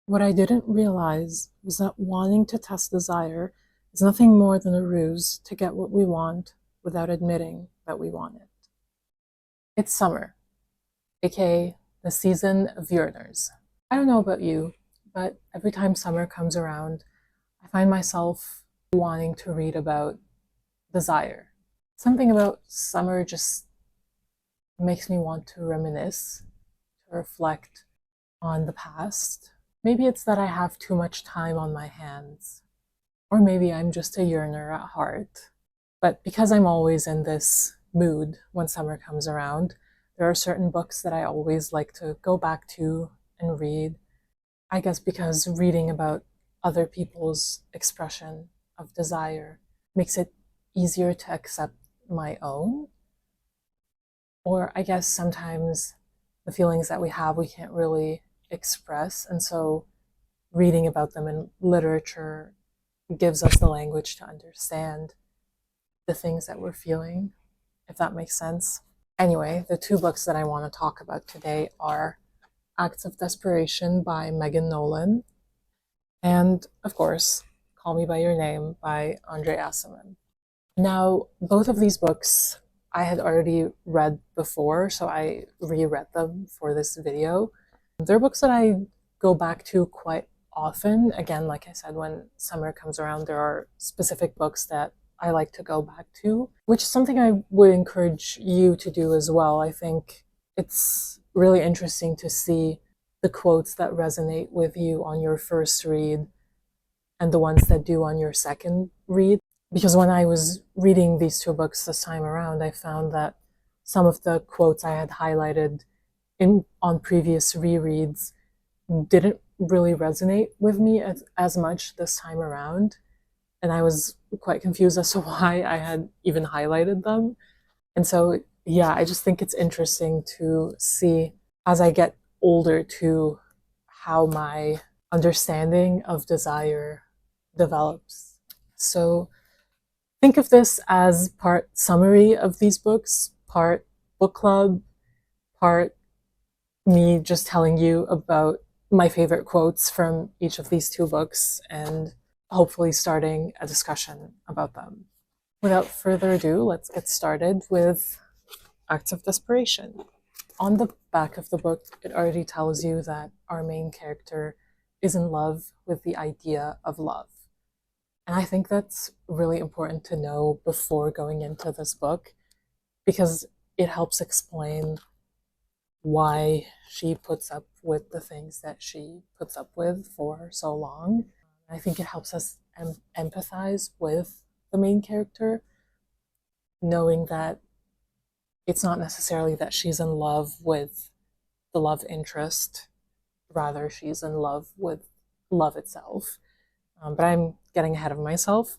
What I didn't realize was that wanting to test desire is nothing more than a ruse to get what we want without admitting that we want it. It's summer, aka the season of yearners. I don't know about you, but every time summer comes around, I find myself wanting to read about desire. Something about summer just makes me want to reminisce, to reflect on the past. Maybe it's that I have too much time on my hands, or maybe I'm just a yearner at heart. But because I'm always in this mood when summer comes around, there are certain books that I always like to go back to and read. I guess because reading about other people's expression of desire makes it easier to accept my own. Or I guess sometimes the feelings that we have, we can't really express. And so reading about them in literature gives us the language to understand the things that we're feeling, if that makes sense. Anyway, the two books that I want to talk about today are Acts of Desperation by Megan Nolan and, of course, Call Me By Your Name by Andre Aciman. Now, both of these books I had already read before, so I reread them for this video. They're books that I go back to quite often. Again, like I said, when summer comes around, there are specific books that I like to go back to, which is something I would encourage you to do as well. I think it's really interesting to see the quotes that resonate with you on your first read and the ones that do on your second read. Because when I was reading these two books this time around, I found that some of the quotes I had highlighted on previous rereads didn't really resonate with me as much this time around. And I was quite confused as to why I had even highlighted them. And so, yeah, I just think it's interesting to see as I get older to how my understanding of desire develops. So think of this as part summary of these books, part book club, part me just telling you about my favorite quotes from each of these two books and hopefully starting a discussion about them. Without further ado, let's get started with Acts of Desperation. On the back of the book, it already tells you that our main character is in love with the idea of love. And I think that's really important to know before going into this book because it helps explain why she puts up with the things that she puts up with for so long. I think it helps us empathize with the main character, knowing that it's not necessarily that she's in love with the love interest, rather, she's in love with love itself. But I'm getting ahead of myself.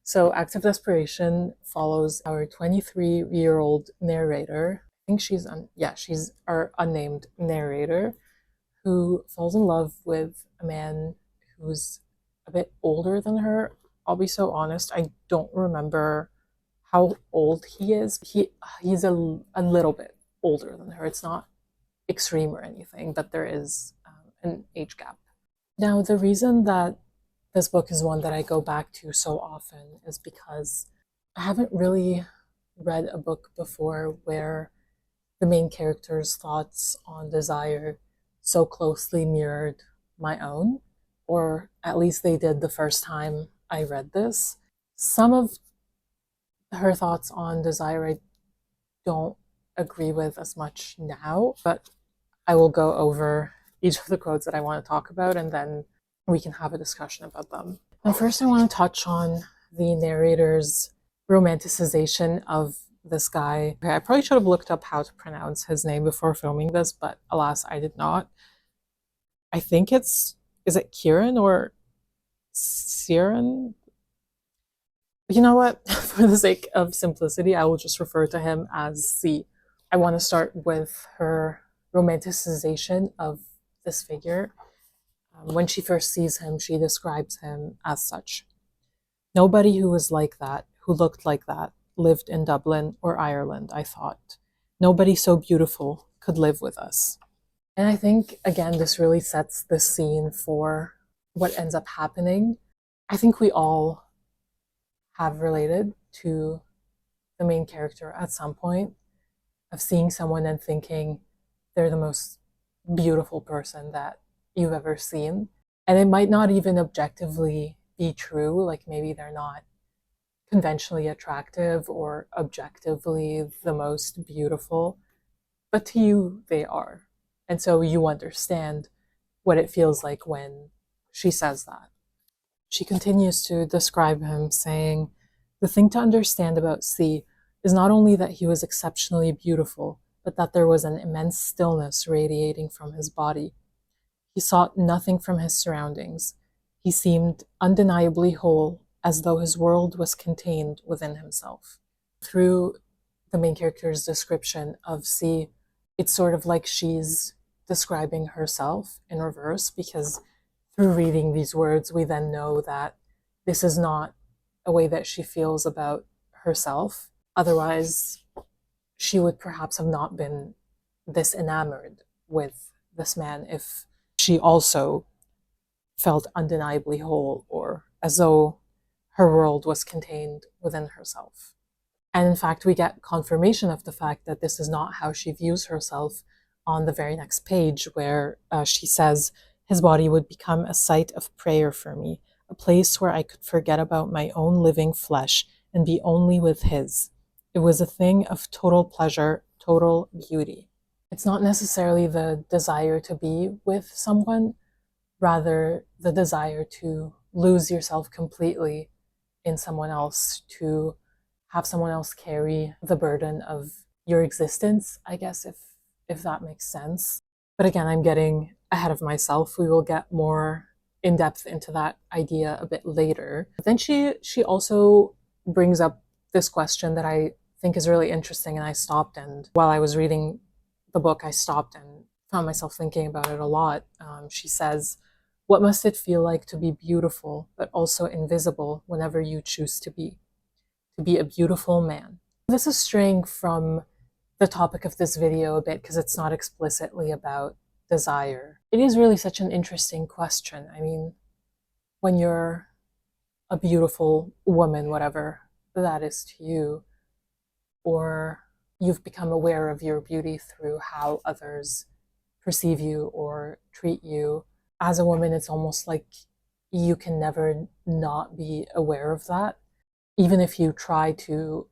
So, Acts of Desperation follows our 23-year-old narrator. I think she's our unnamed narrator who falls in love with a man who's a bit older than her. I'll be so honest, I don't remember how old he is. He's a little bit older than her. It's not extreme or anything, but there is an age gap. Now, the reason that this book is one that I go back to so often is because I haven't really read a book before where the main character's thoughts on desire so closely mirrored my own, or at least they did the first time I read this. Some of her thoughts on desire I don't agree with as much now, but I will go over each of the quotes that I want to talk about and then we can have a discussion about them. Now, first, I want to touch on the narrator's romanticization of this guy. Okay, I probably should have looked up how to pronounce his name before filming this, but alas, I did not. I think is it Kieran or Ciaran? You know what? For the sake of simplicity, I will just refer to him as C. I want to start with her romanticization of this figure. When she first sees him, she describes him as such. Nobody who was like that, who looked like that, lived in Dublin or Ireland, I thought. Nobody so beautiful could live with us. And I think, again, this really sets the scene for what ends up happening. I think we all have related to the main character at some point, of seeing someone and thinking they're the most beautiful person that you've ever seen. And it might not even objectively be true, like maybe they're not conventionally attractive or objectively the most beautiful, but to you, they are. And so you understand what it feels like when she says that. She continues to describe him, saying, "The thing to understand about C is not only that he was exceptionally beautiful, but that there was an immense stillness radiating from his body. He sought nothing from his surroundings. He seemed undeniably whole, as though his world was contained within himself." Through the main character's description of C, it's sort of like she's describing herself in reverse, because through reading these words, we then know that this is not a way that she feels about herself. Otherwise, she would perhaps have not been this enamored with this man if she also felt undeniably whole, or as though her world was contained within herself. And in fact, we get confirmation of the fact that this is not how she views herself on the very next page, where she says, "His body would become a site of prayer for me, a place where I could forget about my own living flesh and be only with his. It was a thing of total pleasure, total beauty." It's not necessarily the desire to be with someone, rather the desire to lose yourself completely in someone else, to have someone else carry the burden of your existence, I guess, if that makes sense. But again, I'm getting ahead of myself. We will get more in depth into that idea a bit later. But then she also brings up this question that I think is really interesting, and I stopped, and while I was reading the book, I stopped and found myself thinking about it a lot. She says, "What must it feel like to be beautiful, but also invisible whenever you choose to be? To be a beautiful man." This is straying from the topic of this video a bit because it's not explicitly about desire. It is really such an interesting question. I mean, when you're a beautiful woman, whatever that is to you, or you've become aware of your beauty through how others perceive you or treat you, as a woman, it's almost like you can never not be aware of that. Even if you try to,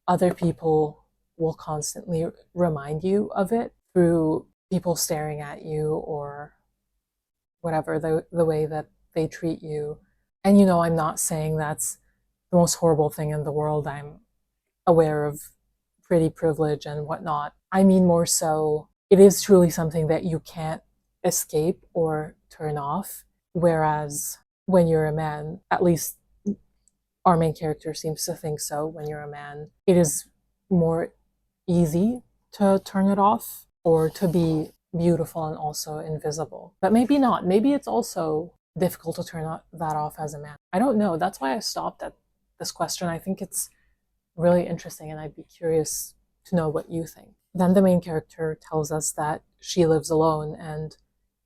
other people will constantly remind you of it through people staring at you or whatever, the way that they treat you. And I'm not saying that's the most horrible thing in the world. I'm aware of pretty privilege and whatnot. I mean, more so, it is truly something that you can't escape or turn off. Whereas when you're a man, at least our main character seems to think so, when you're a man, it is more easy to turn it off or to be beautiful and also invisible. But maybe not. Maybe it's also difficult to turn that off as a man. I don't know. That's why I stopped at this question. I think it's really interesting, and I'd be curious to know what you think. Then the main character tells us that she lives alone and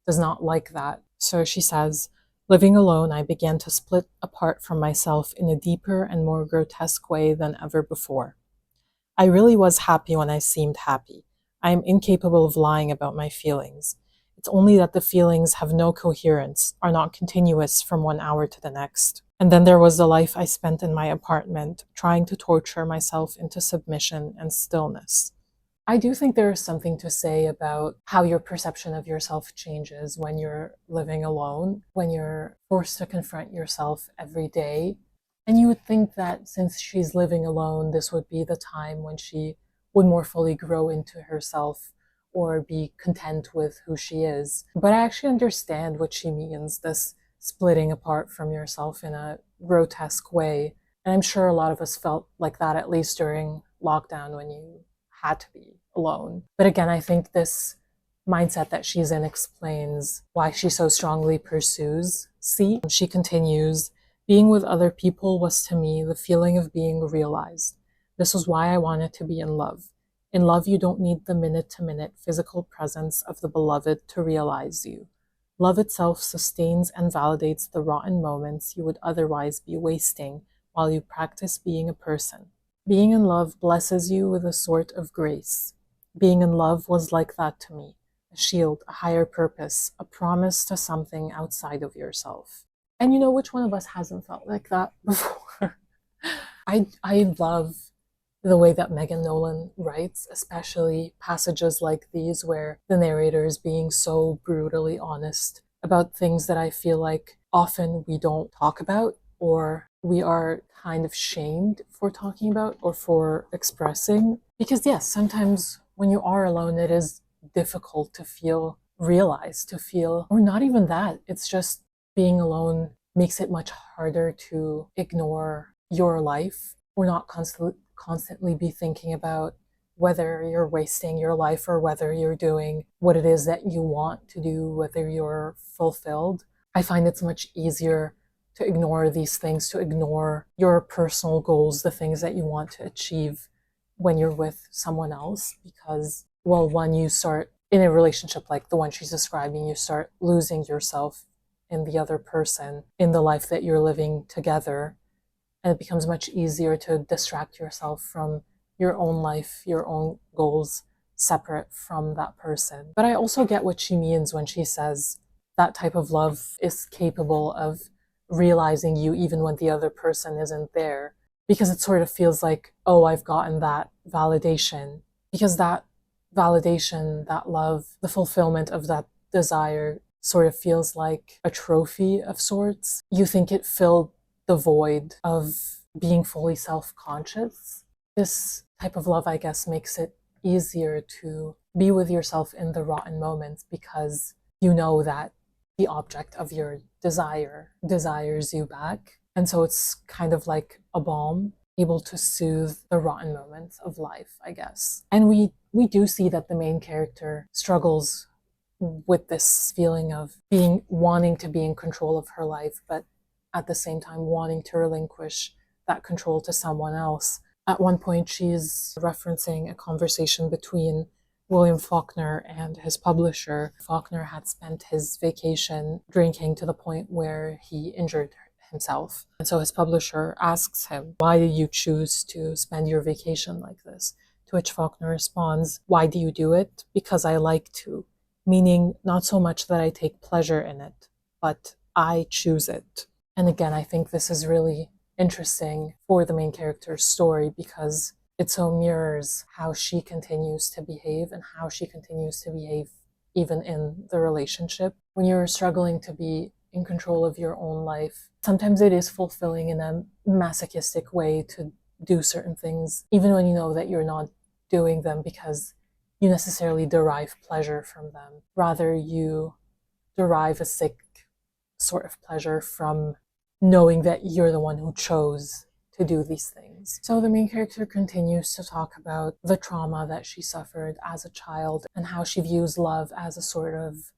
does not like that. So she says, "Living alone, I began to split apart from myself in a deeper and more grotesque way than ever before. I really was happy when I seemed happy. I am incapable of lying about my feelings. It's only that the feelings have no coherence, are not continuous from one hour to the next. And then there was the life I spent in my apartment, trying to torture myself into submission and stillness." I do think there is something to say about how your perception of yourself changes when you're living alone, when you're forced to confront yourself every day. And you would think that since she's living alone, this would be the time when she would more fully grow into herself or be content with who she is. But I actually understand what she means, this splitting apart from yourself in a grotesque way. And I'm sure a lot of us felt like that, at least during lockdown, when you had to be alone. But again, I think this mindset that she's in explains why she so strongly pursues C. She continues, "Being with other people was to me the feeling of being realized. This was why I wanted to be in love. In love, you don't need the minute-to-minute physical presence of the beloved to realize you. Love itself sustains and validates the rotten moments you would otherwise be wasting while you practice being a person. Being in love blesses you with a sort of grace. Being in love was like that to me, a shield, a higher purpose, a promise to something outside of yourself. And you know, which one of us hasn't felt like that before? I love the way that Megan Nolan writes, especially passages like these where the narrator is being so brutally honest about things that I feel like often we don't talk about, or we are kind of shamed for talking about or for expressing. Because yes, sometimes when you are alone, it is difficult to feel realized, to feel, or not even that, it's just being alone makes it much harder to ignore your life or not constantly be thinking about whether you're wasting your life or whether you're doing what it is that you want to do, whether you're fulfilled. I find it's much easier to ignore these things, to ignore your personal goals, the things that you want to achieve when you're with someone else, because, well, when you start in a relationship like the one she's describing, you start losing yourself in the other person, in the life that you're living together. And it becomes much easier to distract yourself from your own life, your own goals, separate from that person. But I also get what she means when she says that type of love is capable of realizing you even when the other person isn't there. Because it sort of feels like, oh, I've gotten that validation. Because that validation, that love, the fulfillment of that desire sort of feels like a trophy of sorts. You think it filled the void of being fully self-conscious. This type of love, I guess, makes it easier to be with yourself in the rotten moments because you know that the object of your desire desires you back. And so it's kind of like a balm, able to soothe the rotten moments of life, I guess. And we do see that the main character struggles with this feeling of wanting to be in control of her life, but at the same time wanting to relinquish that control to someone else. At one point, she's referencing a conversation between William Faulkner and his publisher. Faulkner had spent his vacation drinking to the point where he injured himself. And so his publisher asks him, why did you choose to spend your vacation like this? To which Faulkner responds, why do you do it? Because I like to. Meaning not so much that I take pleasure in it, but I choose it. And again, I think this is really interesting for the main character's story because it so mirrors how she continues to behave and how she continues to behave even in the relationship. When you're struggling to be in control of your own life, sometimes it is fulfilling in a masochistic way to do certain things, even when you know that you're not doing them because you necessarily derive pleasure from them. Rather, you derive a sick sort of pleasure from knowing that you're the one who chose to do these things. So the main character continues to talk about the trauma that she suffered as a child and how she views love as a sort of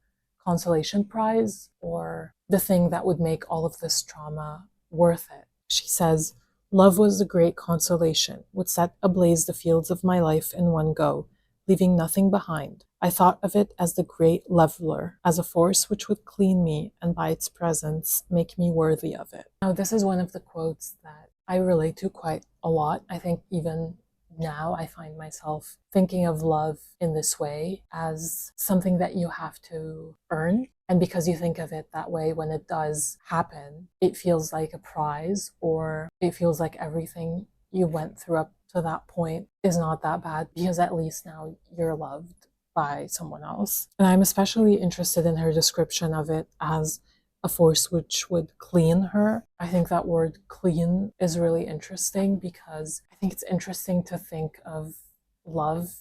consolation prize or the thing that would make all of this trauma worth it. She says, love was a great consolation, would set ablaze the fields of my life in one go, leaving nothing behind. I thought of it as the great leveler, as a force which would clean me and by its presence make me worthy of it. Now, this is one of the quotes that I relate to quite a lot. I think even now I find myself thinking of love in this way as something that you have to earn. And because you think of it that way, when it does happen, it feels like a prize, or it feels like everything you went through up to that point is not that bad because at least now you're loved by someone else. And I'm especially interested in her description of it as a force which would clean her. I think that word clean is really interesting because I think it's interesting to think of love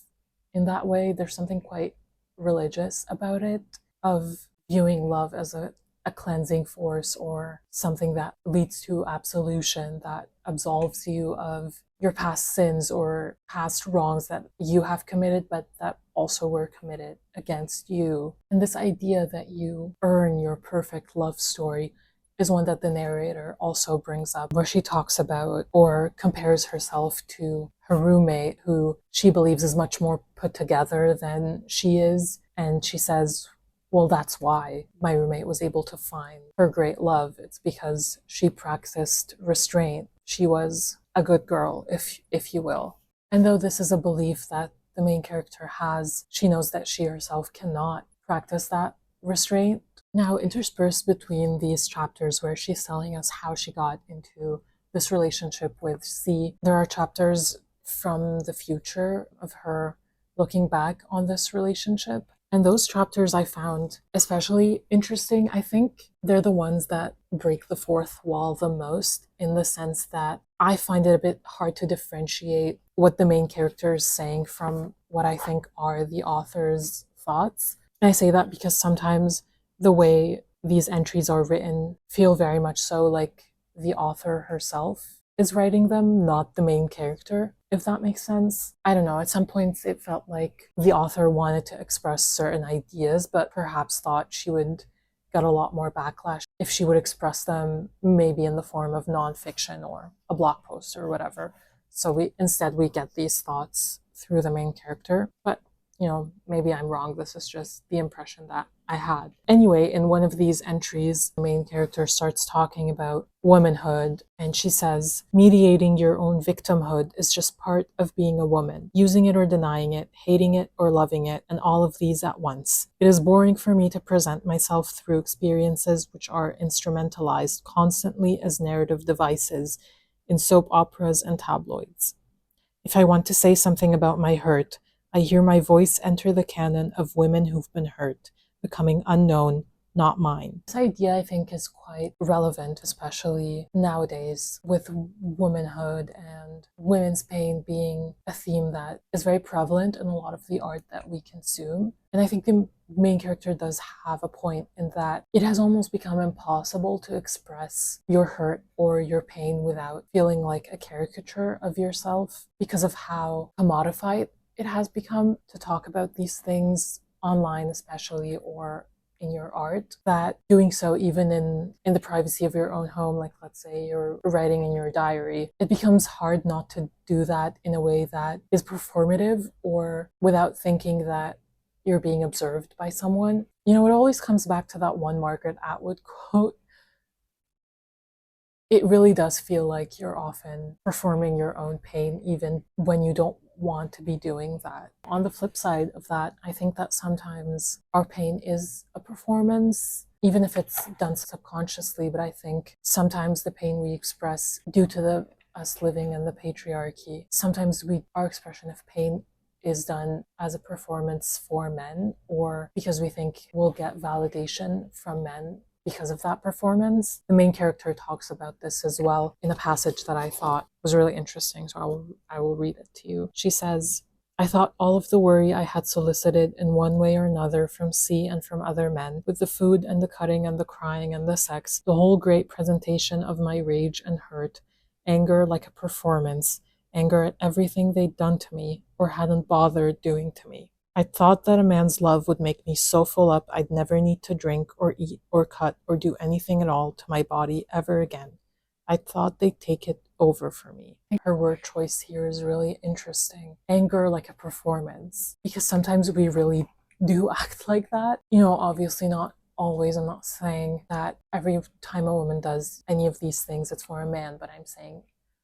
in that way. There's something quite religious about it, of viewing love as a cleansing force or something that leads to absolution, that absolves you of your past sins or past wrongs that you have committed, but that also were committed against you. And this idea that you earn your perfect love story is one that the narrator also brings up, where she talks about or compares herself to her roommate, who she believes is much more put together than she is. And she says, well, that's why my roommate was able to find her great love. It's because she practiced restraint. She was a good girl, if you will. And though this is a belief that the main character has, she knows that she herself cannot practice that restraint. Now, interspersed between these chapters where she's telling us how she got into this relationship with C, there are chapters from the future of her looking back on this relationship. And those chapters I found especially interesting. I think they're the ones that break the fourth wall the most, in the sense that I find it a bit hard to differentiate what the main character is saying from what I think are the author's thoughts. And I say that because sometimes the way these entries are written feel very much so like the author herself is writing them, not the main character, if that makes sense. I don't know, at some points it felt like the author wanted to express certain ideas, but perhaps thought she would get a lot more backlash if she would express them maybe in the form of nonfiction or a blog post or whatever. So we get these thoughts through the main character. But maybe I'm wrong. This is just the impression that I had. Anyway, in one of these entries, the main character starts talking about womanhood, and she says, mediating your own victimhood is just part of being a woman, using it or denying it, hating it or loving it, and all of these at once. It is boring for me to present myself through experiences which are instrumentalized constantly as narrative devices in soap operas and tabloids. If I want to say something about my hurt, I hear my voice enter the canon of women who've been hurt, becoming unknown, not mine. This idea, I think, is quite relevant, especially nowadays, with womanhood and women's pain being a theme that is very prevalent in a lot of the art that we consume. And I think the main character does have a point in that it has almost become impossible to express your hurt or your pain without feeling like a caricature of yourself, because of how commodified it has become to talk about these things online, especially, or in your art, that doing so even in the privacy of your own home, like let's say you're writing in your diary, it becomes hard not to do that in a way that is performative or without thinking that you're being observed by someone. It always comes back to that one Margaret Atwood quote. It really does feel like you're often performing your own pain, even when you don't want to be doing that. On the flip side of that, I think that sometimes our pain is a performance, even if it's done subconsciously. But I think sometimes the pain we express due to us living in the patriarchy, sometimes our expression of pain is done as a performance for men, or because we think we'll get validation from men because of that performance. The main character talks about this as well in a passage that I thought was really interesting, so I will read it to you. She says, I thought all of the worry I had solicited in one way or another from C and from other men, with the food and the cutting and the crying and the sex, the whole great presentation of my rage and hurt, anger like a performance, anger at everything they'd done to me or hadn't bothered doing to me. I thought that a man's love would make me so full up I'd never need to drink or eat or cut or do anything at all to my body ever again. I thought they'd take it over for me. Her word choice here is really interesting. Anger like a performance. Because sometimes we really do act like that. Obviously not always. I'm not saying that every time a woman does any of these things it's for a man, but I'm saying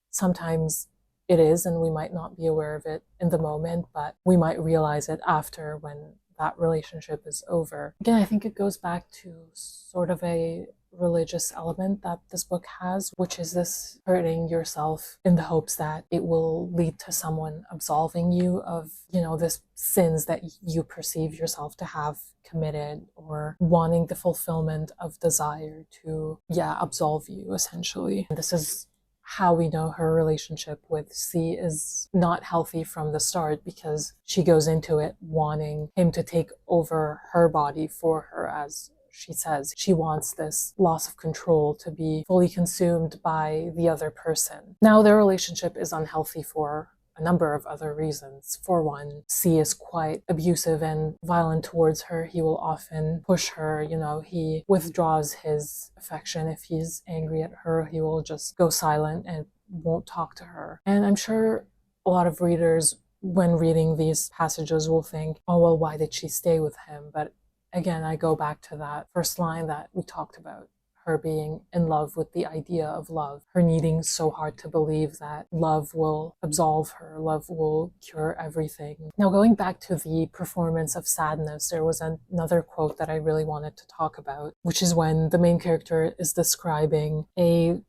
sometimes it is, and we might not be aware of it in the moment, but we might realize it after, when that relationship is over. Again, I think it goes back to sort of a religious element that this book has, which is this hurting yourself in the hopes that it will lead to someone absolving you of, this sins that you perceive yourself to have committed, or wanting the fulfillment of desire to, absolve you, essentially. This is how we know her relationship with C is not healthy from the start, because she goes into it wanting him to take over her body for her, as she says. She wants this loss of control to be fully consumed by the other person. Now, their relationship is unhealthy for a number of other reasons. For one, C is quite abusive and violent towards her. He will often push her, he withdraws his affection. If he's angry at her, he will just go silent and won't talk to her. And I'm sure a lot of readers, when reading these passages, will think, oh, well, why did she stay with him? But again, I go back to that first line that we talked about. Her being in love with the idea of love, her needing so hard to believe that love will absolve her, love will cure everything. Now, going back to the performance of sadness, there was another quote that I really wanted to talk about, which is when the main character is describing a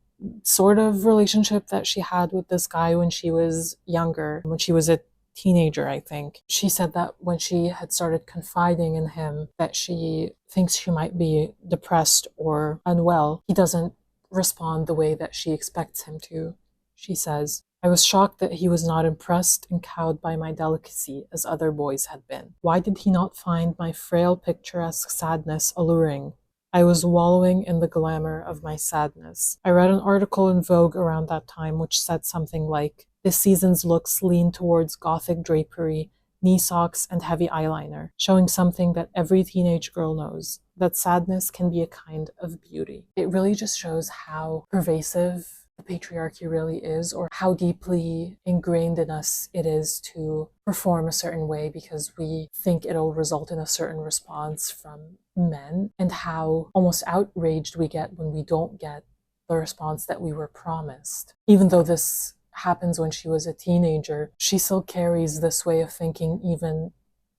sort of relationship that she had with this guy when she was younger, when she was a teenager, I think. She said that when she had started confiding in him that she thinks she might be depressed or unwell, he doesn't respond the way that she expects him to. She says, I was shocked that he was not impressed and cowed by my delicacy as other boys had been. Why did he not find my frail, picturesque sadness alluring? I was wallowing in the glamour of my sadness. I read an article in Vogue around that time which said something like, this season's looks lean towards gothic drapery, knee socks, and heavy eyeliner, showing something that every teenage girl knows, that sadness can be a kind of beauty. It really just shows how pervasive the patriarchy really is, or how deeply ingrained in us it is to perform a certain way because we think it'll result in a certain response from men, and how almost outraged we get when we don't get the response that we were promised. Even though this happens when she was a teenager, she still carries this way of thinking even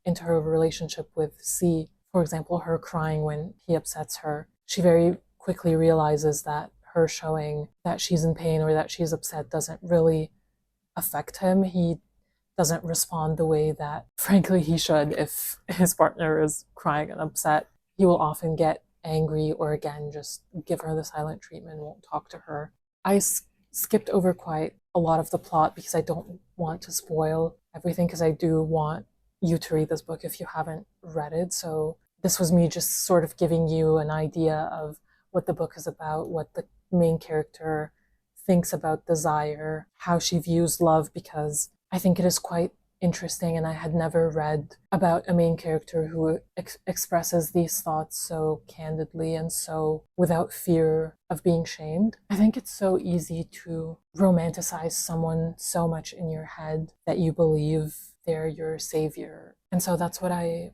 into her relationship with C. For example, her crying when he upsets her. She very quickly realizes that her showing that she's in pain or that she's upset doesn't really affect him. He doesn't respond the way that, frankly, he should. If his partner is crying and upset, he will often get angry or, again, just give her the silent treatment, won't talk to her. I skipped over quite a lot of the plot because I don't want to spoil everything, because I do want you to read this book if you haven't read it. So this was me just sort of giving you an idea of what the book is about, what the main character thinks about desire, how she views love, because I think it is quite interesting, and I had never read about a main character who expresses these thoughts so candidly and so without fear of being shamed. I think it's so easy to romanticize someone so much in your head that you believe they're your savior. And so that's what I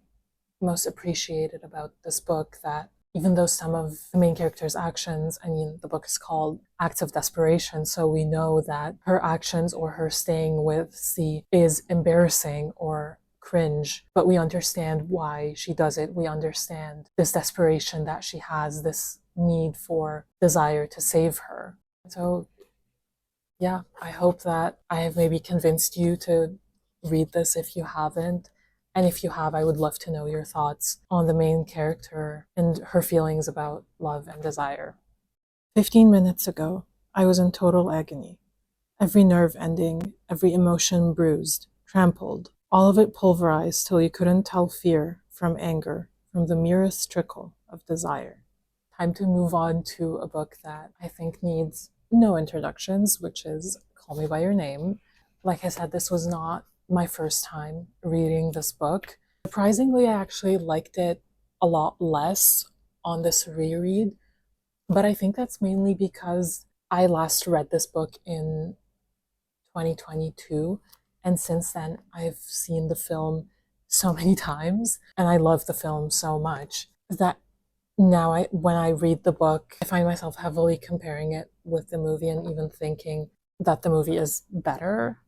most appreciated about this book, that even though some of the main character's actions, the book is called Acts of Desperation, so we know that her actions or her staying with C is embarrassing or cringe, but we understand why she does it. We understand this desperation that she has, this need for desire to save her. So yeah, I hope that I have maybe convinced you to read this if you haven't. And if you have, I would love to know your thoughts on the main character and her feelings about love and desire. 15 minutes ago, I was in total agony. Every nerve ending, every emotion bruised, trampled, all of it pulverized till you couldn't tell fear from anger, from the merest trickle of desire. Time to move on to a book that I think needs no introductions, which is Call Me By Your Name. Like I said, this was not my first time reading this book. Surprisingly, I actually liked it a lot less on this reread, but I think that's mainly because I last read this book in 2022, and since then I've seen the film so many times, and I love the film so much that now when I read the book, I find myself heavily comparing it with the movie and even thinking that the movie is better.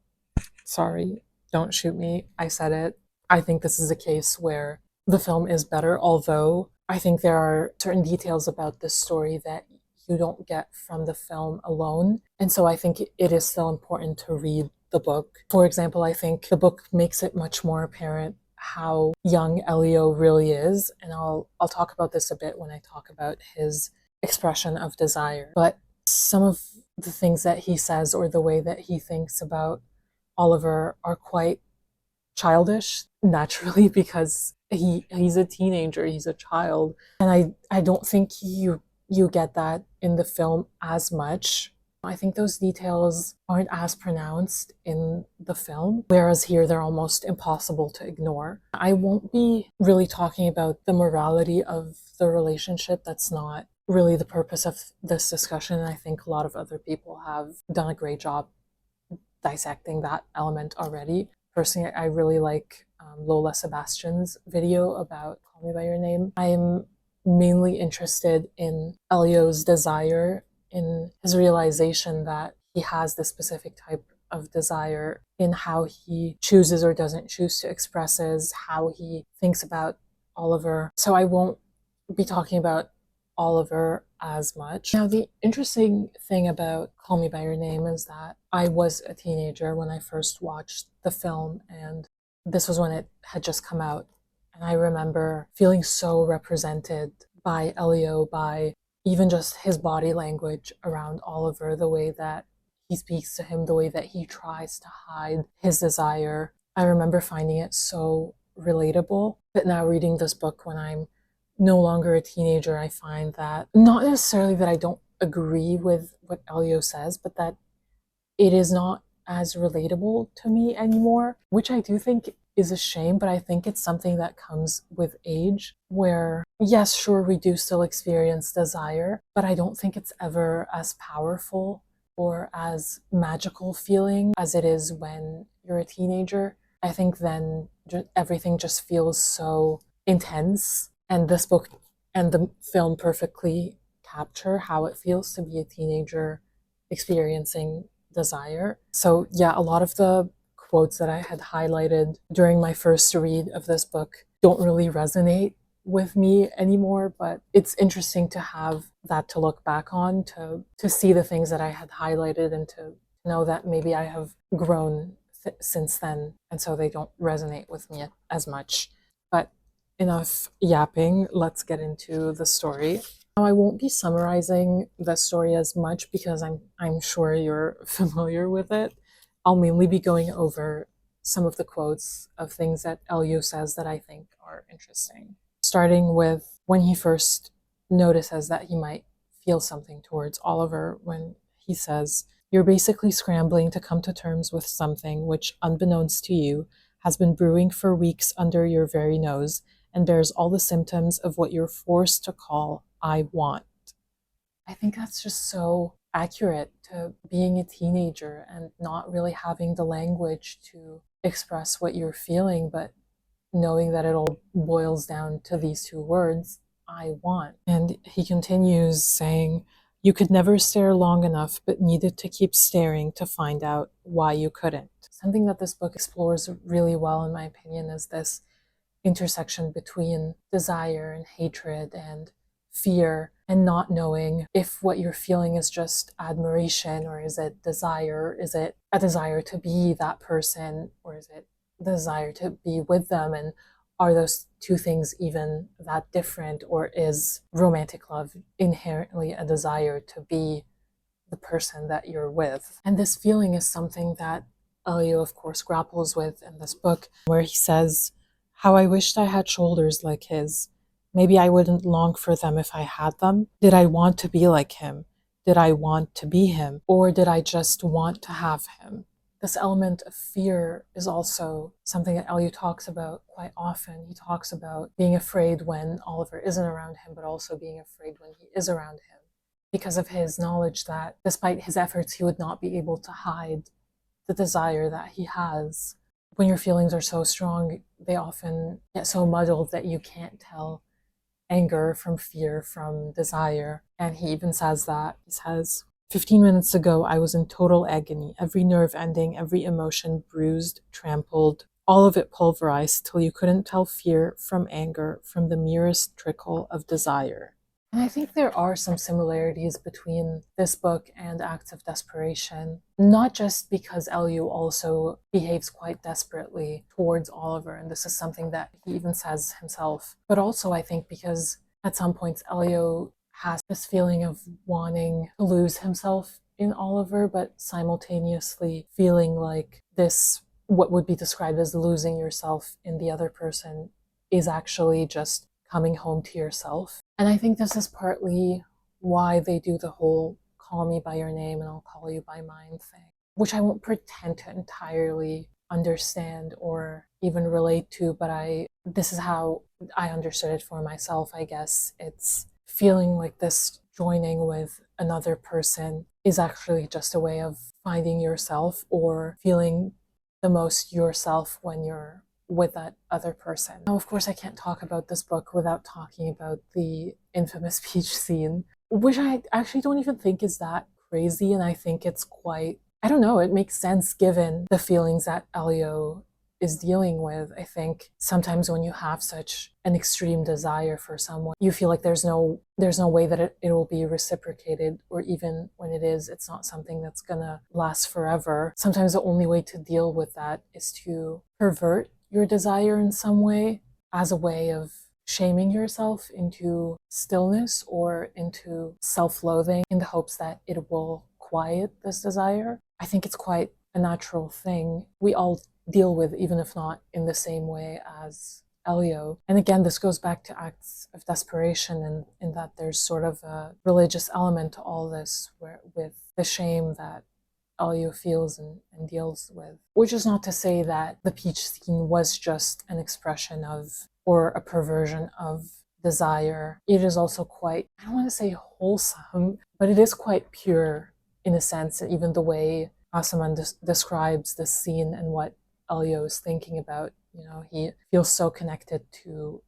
Sorry, don't shoot me. I said it. I think this is a case where the film is better, although I think there are certain details about this story that you don't get from the film alone. And so I think it is still important to read the book. For example, I think the book makes it much more apparent how young Elio really is. And I'll talk about this a bit when I talk about his expression of desire. But some of the things that he says or the way that he thinks about Oliver are quite childish, naturally, because he's a teenager, he's a child. And I don't think you get that in the film as much. I think those details aren't as pronounced in the film, whereas here they're almost impossible to ignore. I won't be really talking about the morality of the relationship. That's not really the purpose of this discussion. I think a lot of other people have done a great job dissecting that element already. Personally, I really like Lola Sebastian's video about Call Me By Your Name. I'm mainly interested in Elio's desire, in his realization that he has this specific type of desire, in how he chooses or doesn't choose to express it, how he thinks about Oliver. So I won't be talking about Oliver as much. Now, the interesting thing about Call Me By Your Name is that I was a teenager when I first watched the film, and this was when it had just come out. And I remember feeling so represented by Elio, by even just his body language around Oliver, the way that he speaks to him, the way that he tries to hide his desire. I remember finding it so relatable. But now reading this book when I'm no longer a teenager, I find that not necessarily that I don't agree with what Elio says, but that it is not as relatable to me anymore, which I do think is a shame, but I think it's something that comes with age, where yes, sure, we do still experience desire, but I don't think it's ever as powerful or as magical feeling as it is when you're a teenager. I think then everything just feels so intense, and this book and the film perfectly capture how it feels to be a teenager experiencing desire. So yeah, a lot of the quotes that I had highlighted during my first read of this book don't really resonate with me anymore, but it's interesting to have that to look back on, to see the things that I had highlighted and to know that maybe I have grown since then, and so they don't resonate with me as much. But enough yapping, let's get into the story. Now, I won't be summarizing the story as much because I'm sure you're familiar with it. I'll mainly be going over some of the quotes of things that Elio says that I think are interesting. Starting with when he first notices that he might feel something towards Oliver, when he says, "You're basically scrambling to come to terms with something which, unbeknownst to you, has been brewing for weeks under your very nose and bears all the symptoms of what you're forced to call I want." I think that's just so accurate to being a teenager and not really having the language to express what you're feeling, but knowing that it all boils down to these two words, I want. And he continues saying, "You could never stare long enough, but needed to keep staring to find out why you couldn't." Something that this book explores really well, in my opinion, is this intersection between desire and hatred and fear, and not knowing if what you're feeling is just admiration, or is it desire? Is it a desire to be that person, or is it the desire to be with them? And are those two things even that different, or is romantic love inherently a desire to be the person that you're with? And this feeling is something that Elio, of course, grapples with in this book, where he says, "How I wished I had shoulders like his. Maybe I wouldn't long for them if I had them. Did I want to be like him? Did I want to be him? Or did I just want to have him?" This element of fear is also something that Elio talks about quite often. He talks about being afraid when Oliver isn't around him, but also being afraid when he is around him, because of his knowledge that despite his efforts, he would not be able to hide the desire that he has. When your feelings are so strong, they often get so muddled that you can't tell anger from fear from desire. And he even says that. He says, "15 minutes ago, I was in total agony, every nerve ending, every emotion bruised, trampled, all of it pulverized till you couldn't tell fear from anger from the merest trickle of desire." And I think there are some similarities between this book and Acts of Desperation, not just because Elio also behaves quite desperately towards Oliver, and this is something that he even says himself, but also I think because at some points Elio has this feeling of wanting to lose himself in Oliver, but simultaneously feeling like this, what would be described as losing yourself in the other person, is actually just coming home to yourself. And I think this is partly why they do the whole call me by your name and I'll call you by mine thing, which I won't pretend to entirely understand or even relate to, but this is how I understood it for myself, I guess. It's feeling like this joining with another person is actually just a way of finding yourself or feeling the most yourself when you're with that other person. Now, of course, I can't talk about this book without talking about the infamous beach scene, which I actually don't even think is that crazy, and I think it's quite, I don't know, it makes sense given the feelings that Elio is dealing with. I think sometimes when you have such an extreme desire for someone, you feel like there's no way that it will be reciprocated, or even when it is, it's not something that's gonna last forever. Sometimes the only way to deal with that is to pervert your desire in some way, as a way of shaming yourself into stillness or into self-loathing in the hopes that it will quiet this desire. I think it's quite a natural thing we all deal with, even if not in the same way as Elio. And again, this goes back to acts of desperation, and in that there's sort of a religious element to all this, where with the shame that Elio feels and deals with. Which is not to say that the peach scene was just an expression of, or a perversion of, desire. It is also quite, I don't want to say wholesome, but it is quite pure in a sense, even the way Asaman describes this scene and what Elio is thinking about. You know, he feels so connected to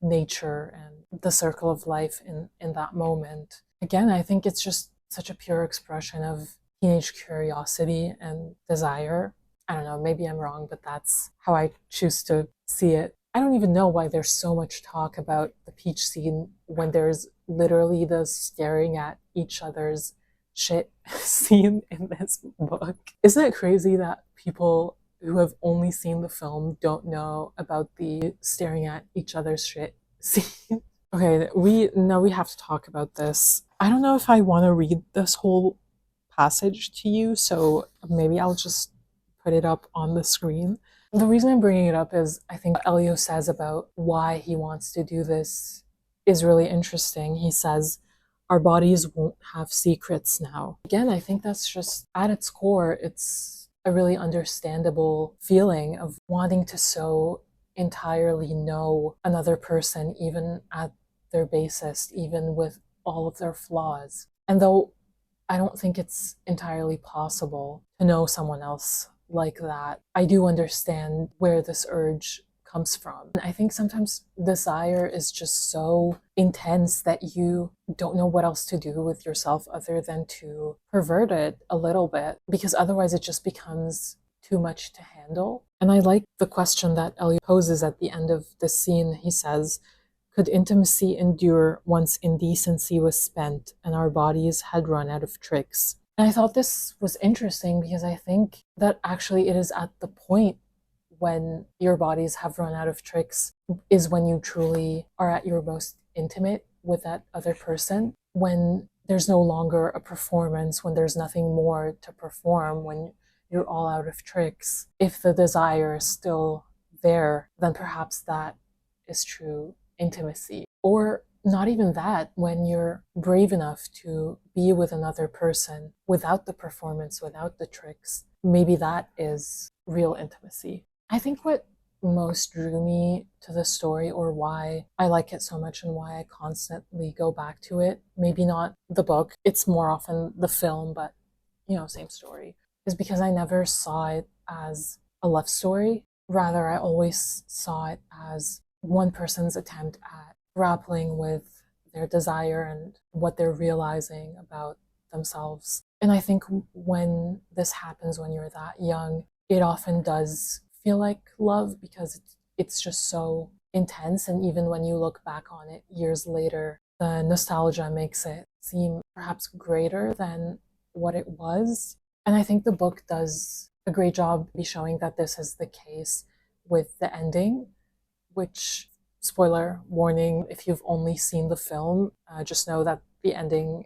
nature and the circle of life in that moment. Again, I think it's just such a pure expression of teenage curiosity and desire. I don't know, maybe I'm wrong, but that's how I choose to see it. I don't even know why there's so much talk about the peach scene when there's literally the staring at each other's shit scene in this book. Isn't it crazy that people who have only seen the film don't know about the staring at each other's shit scene? Okay, we have to talk about this. I don't know if I want to read this whole passage to you, so maybe I'll just put it up on the screen. The reason I'm bringing it up is I think what Elio says about why he wants to do this is really interesting. He says, our bodies won't have secrets now. Again, I think that's just, at its core, it's a really understandable feeling of wanting to so entirely know another person, even at their basest, even with all of their flaws. And though I don't think it's entirely possible to know someone else like that, I do understand where this urge comes from. I think sometimes desire is just so intense that you don't know what else to do with yourself other than to pervert it a little bit, because otherwise it just becomes too much to handle. And I like the question that Ellie poses at the end of the scene. He says, could intimacy endure once indecency was spent and our bodies had run out of tricks? And I thought this was interesting because I think that actually it is at the point when your bodies have run out of tricks is when you truly are at your most intimate with that other person, when there's no longer a performance, when there's nothing more to perform, when you're all out of tricks. If the desire is still there, then perhaps that is true intimacy. Or not even that, when you're brave enough to be with another person without the performance, without the tricks, maybe that is real intimacy. I think what most drew me to the story, or why I like it so much and why I constantly go back to it, maybe not the book, it's more often the film, but same story, is because I never saw it as a love story. Rather, I always saw it as one person's attempt at grappling with their desire and what they're realizing about themselves. And I think when this happens when you're that young, it often does feel like love because it's just so intense. And even when you look back on it years later, the nostalgia makes it seem perhaps greater than what it was. And I think the book does a great job be showing that this is the case with the ending, which, spoiler warning, if you've only seen the film, just know that the ending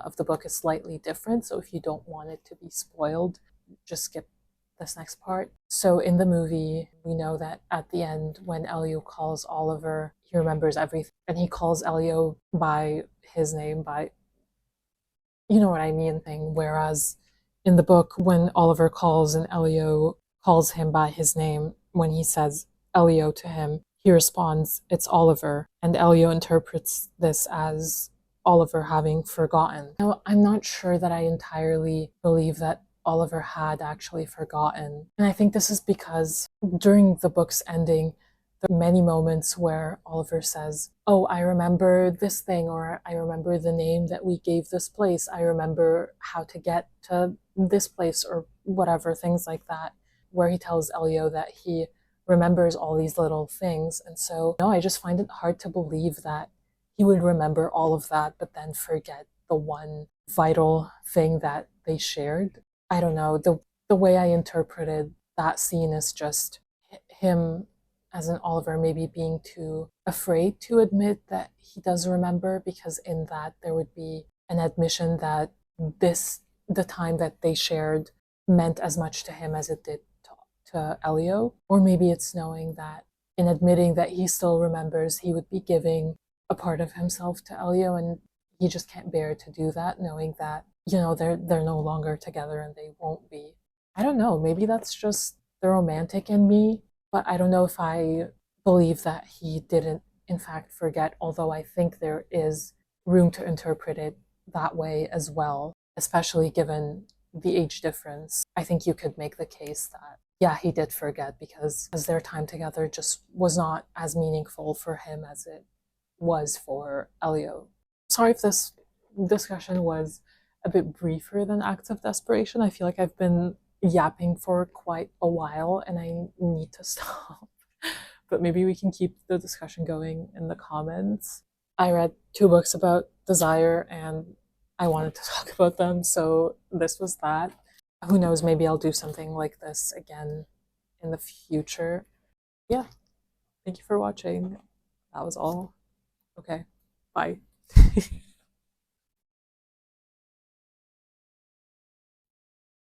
of the book is slightly different. So if you don't want it to be spoiled, just skip this next part. So in the movie, we know that at the end, when Elio calls Oliver, he remembers everything, and he calls Elio by his name, by you know what I mean thing. Whereas in the book, when Oliver calls and Elio calls him by his name, when he says Elio to him, he responds, "It's Oliver." And Elio interprets this as Oliver having forgotten. Now, I'm not sure that I entirely believe that Oliver had actually forgotten. And I think this is because during the book's ending, there are many moments where Oliver says, "Oh, I remember this thing," or "I remember the name that we gave this place. I remember how to get to this place," or whatever, things like that, where he tells Elio that he remembers all these little things. And so, no, I just find it hard to believe that he would remember all of that, but then forget the one vital thing that they shared. I don't know. The way I interpreted that scene is just him as an Oliver maybe being too afraid to admit that he does remember, because in that there would be an admission that the time that they shared meant as much to him as it did to Elio. Or maybe it's knowing that in admitting that he still remembers, he would be giving a part of himself to Elio, and he just can't bear to do that, knowing that, they're no longer together and they won't be. I don't know, maybe that's just the romantic in me, but I don't know if I believe that he didn't in fact forget, although I think there is room to interpret it that way as well, especially given the age difference. I think you could make the case that, yeah, he did forget, because their time together just was not as meaningful for him as it was for Elio. Sorry if this discussion was a bit briefer than Acts of Desperation. I feel like I've been yapping for quite a while and I need to stop. But maybe we can keep the discussion going in the comments. I read 2 books about desire and I wanted to talk about them, so this was that. Who knows, maybe I'll do something like this again in the future. Yeah, thank you for watching. That was all. Okay, bye.